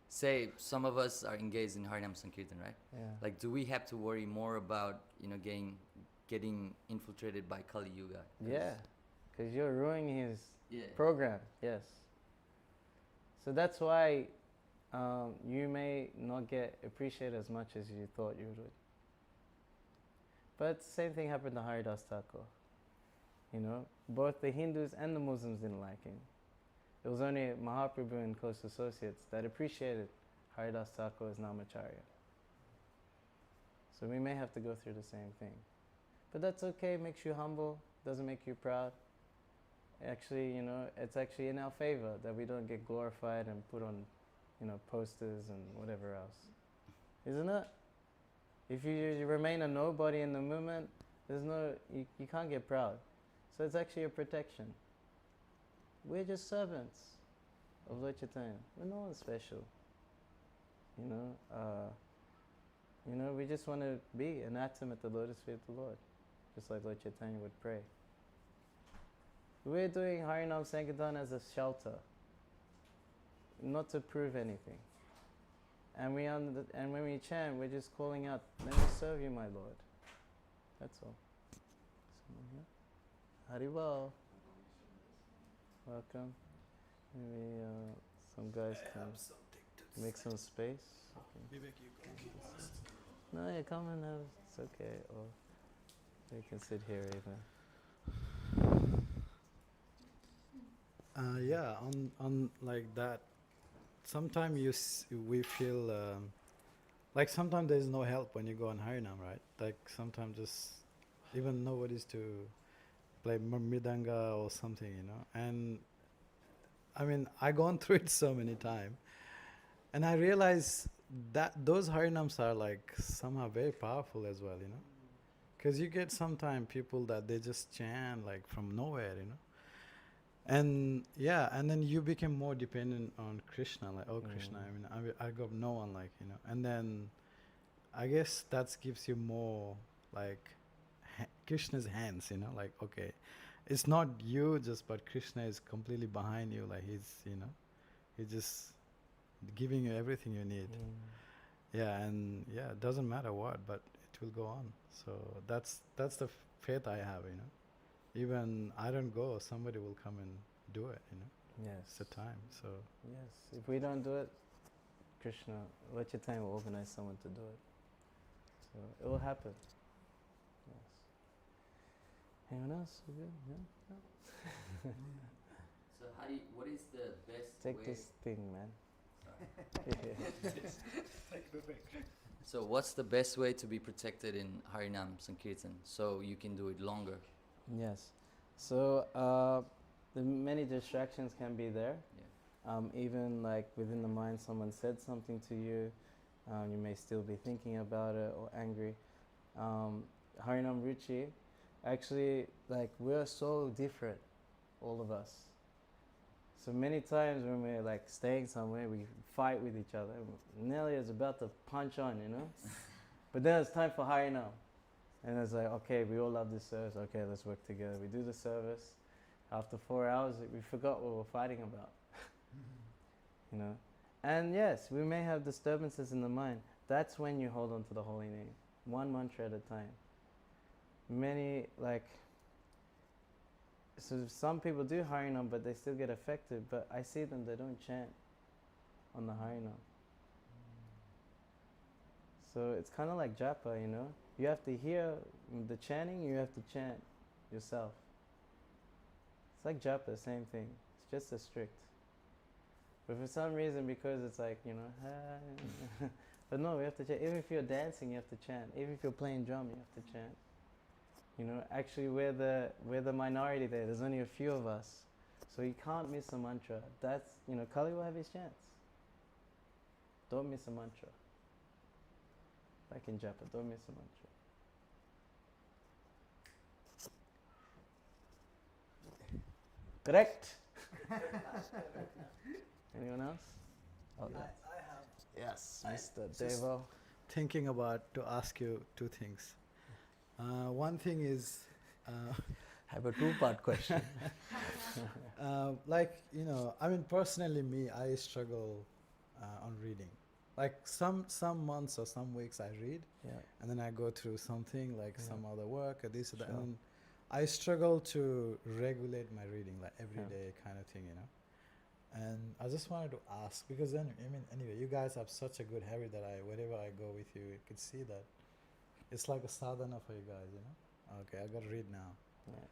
say some of us are engaged in Harinam Sankirtan, right? Yeah. Do we have to worry more about, getting infiltrated by Kali Yuga? Yeah, because you're ruining his program. Yes. So that's why you may not get appreciated as much as you thought you would. But same thing happened to Haridas Thakur. You know, both the Hindus and the Muslims didn't like him. It was only Mahaprabhu and close associates that appreciated Haridas Thakur's Namacharya. So we may have to go through the same thing. But that's okay, makes you humble, doesn't make you proud. Actually, you know, it's actually in our favor that we don't get glorified and put on, you know, posters and whatever else. Isn't it? If you remain a nobody in the movement, you can't get proud. So it's actually a protection. We're just servants of Lord Chaitanya. We're no one special. You know, we just want to be an atom at the lotus feet of the Lord, just like Lord Chaitanya would pray. We're doing Harinam Sankirtan as a shelter, not to prove anything. And when we chant, we're just calling out, "Let me serve you, my Lord." That's all. Someone here? Haribol. Welcome. Maybe some guys can make some space. Okay. No, yeah, come and have. It's okay. Or they can sit here even. Yeah, on like that. Sometimes we feel like sometimes there's no help when you go on Harinam, right? Like sometimes just even nobody's to play mridanga or something, you know. And I mean, I've gone through it so many times, and I realize that those Harinams are like somehow very powerful as well, you know. Because you get sometimes people that they just chant like from nowhere, you know. And yeah, and then you become more dependent on Krishna, like, oh, Krishna, I mean, I got no one, like, you know. And then I guess that gives you more like Krishna's hands, you know, like, okay, it's not you just, but Krishna is completely behind you, like he's, you know, he's just giving you everything you need. Yeah, and yeah, it doesn't matter what, but it will go on. So that's the faith I have, you know. Even I don't go, somebody will come and do it, you know. Yes. It's the time, so. Yes. If we don't do it, Krishna, Lord Chaitanya will organize someone to do it. So it will happen. Yes. Anyone else? We good? Yeah? So what is the best Take way? this thing, man. So what's the best way to be protected in Harinam Sankirtan so you can do it longer? Yes. So the many distractions can be there. Yeah. Even like within the mind, someone said something to you. You may still be thinking about it or angry. Harinam Ruchi, actually, like we're so different, all of us. So many times when we're like staying somewhere, we fight with each other. Nelly is about to punch on, you know. But then it's time for Harinam. And it's like, okay, we all love this service. Okay, let's work together. We do the service. After 4 hours, we forgot what we're fighting about. You know? And yes, we may have disturbances in the mind. That's when you hold on to the holy name. One mantra at a time. Many, like, so some people do Harinam, but they still get affected. But I see them, they don't chant on the Harinam. So it's kind of like japa, you know? You have to hear the chanting, you have to chant yourself. It's like japa, same thing. It's just as strict. But for some reason, because it's like, you know, but no, we have to chant. Even if you're dancing, you have to chant. Even if you're playing drum, you have to chant. You know, actually we're the minority there. There's only a few of us. So you can't miss a mantra. That's, you know, Kali will have his chants. Don't miss a mantra. Like in japa, don't miss a mantra. Correct? Anyone else? Oh, yeah. I have Yes, Mr. just- Devo. thinking about to ask you two things. One thing is, Have a two-part question. like, you know, I mean, personally, me, I struggle on reading. Like some months or some weeks I read, Yeah. and then I go through something like Yeah. some other work or this or that, Sure. and I struggle to regulate my reading, like every Yeah. day kind of thing, you know. And I just wanted to ask, because then, I mean, anyway, you guys have such a good habit that wherever I go with you could see that it's like a sadhana for you guys, you know. Okay, I gotta read now. Yeah.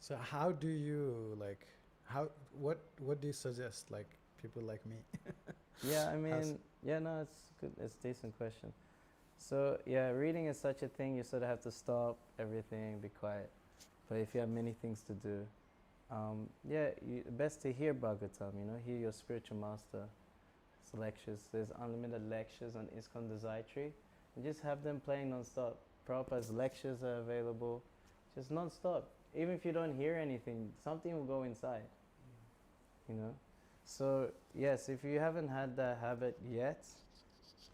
So how do you like? What do you suggest? Like people like me. Yeah, I How's- mean, yeah, no, it's good. It's a decent question. So yeah, reading is such a thing. You sort of have to stop everything, be quiet. But if you have many things to do, yeah, best to hear Bhagavatam. You know, hear your spiritual master. Lectures. There's unlimited lectures on ISKCON Desire. And just have them playing non-stop. Prabhupada's lectures are available, just non-stop. Even if you don't hear anything, something will go inside. You know. So yes, if you haven't had that habit yet,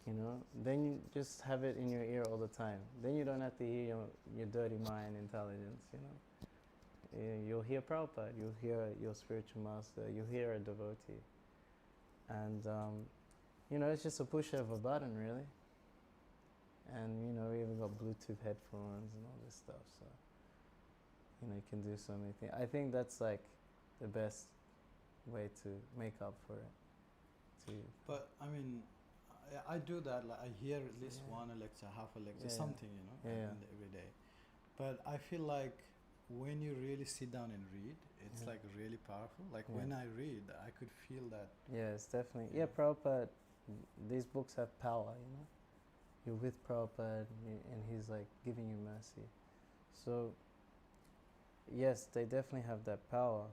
you know, then you just have it in your ear all the time. Then you don't have to hear your dirty mind intelligence. You know, you'll hear Prabhupada, you'll hear your spiritual master, you'll hear a devotee. And, you know, it's just a push of a button, really. And, you know, we even got Bluetooth headphones and all this stuff, so, you know, you can do so many things. I think that's, like, the best way to make up for it. But, I mean, I do that. Like, I hear at least one lecture, half a lecture, Yeah. something, you know, Yeah. every day. But I feel like when you really sit down and read, it's Yeah. like really powerful. Like Yeah. when I read, I could feel that. Yeah, it's definitely, yeah, Prabhupada, these books have power, you know. You're with Prabhupada and he's like giving you mercy. So, yes, they definitely have that power.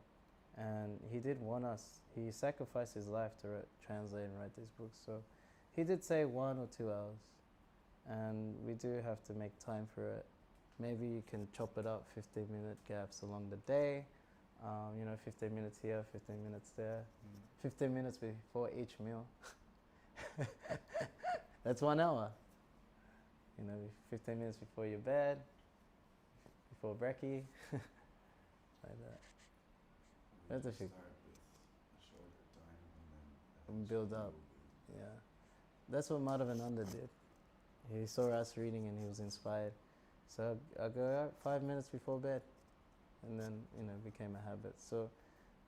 And he did want us, he sacrificed his life to translate and write these books. So, he did say 1 or 2 hours. And we do have to make time for it. Maybe you can chop it up 15-minute gaps along the day. You know, 15 minutes here, 15 minutes there. 15 minutes before each meal. That's 1 hour. You know, 15 minutes before your bed, before brekkie, like that. That's a few. And build up. Yeah. That's what Madhavananda did. He saw us reading and he was inspired. So I go out 5 minutes before bed. And then, you know, it became a habit. So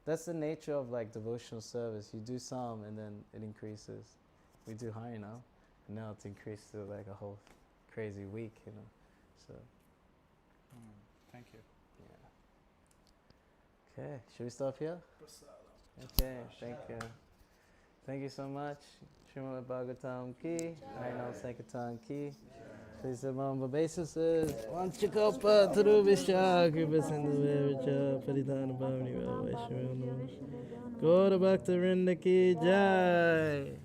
that's the nature of like devotional service. You do some and then it increases. We do high now, and now it's increased to like a whole crazy week, you know. So Thank you. yeah. Okay, should we stop here? Okay, thank you. Thank you so much. Srimad Bhagavatam ki, Harinam Sankirtan ki. Please remember basis Vanchakapa Tarubhisha Kripa Sindhu Vevicha Paridhana Bhavani Vaishvana Gaura Bhakta Vrinda ki Jai.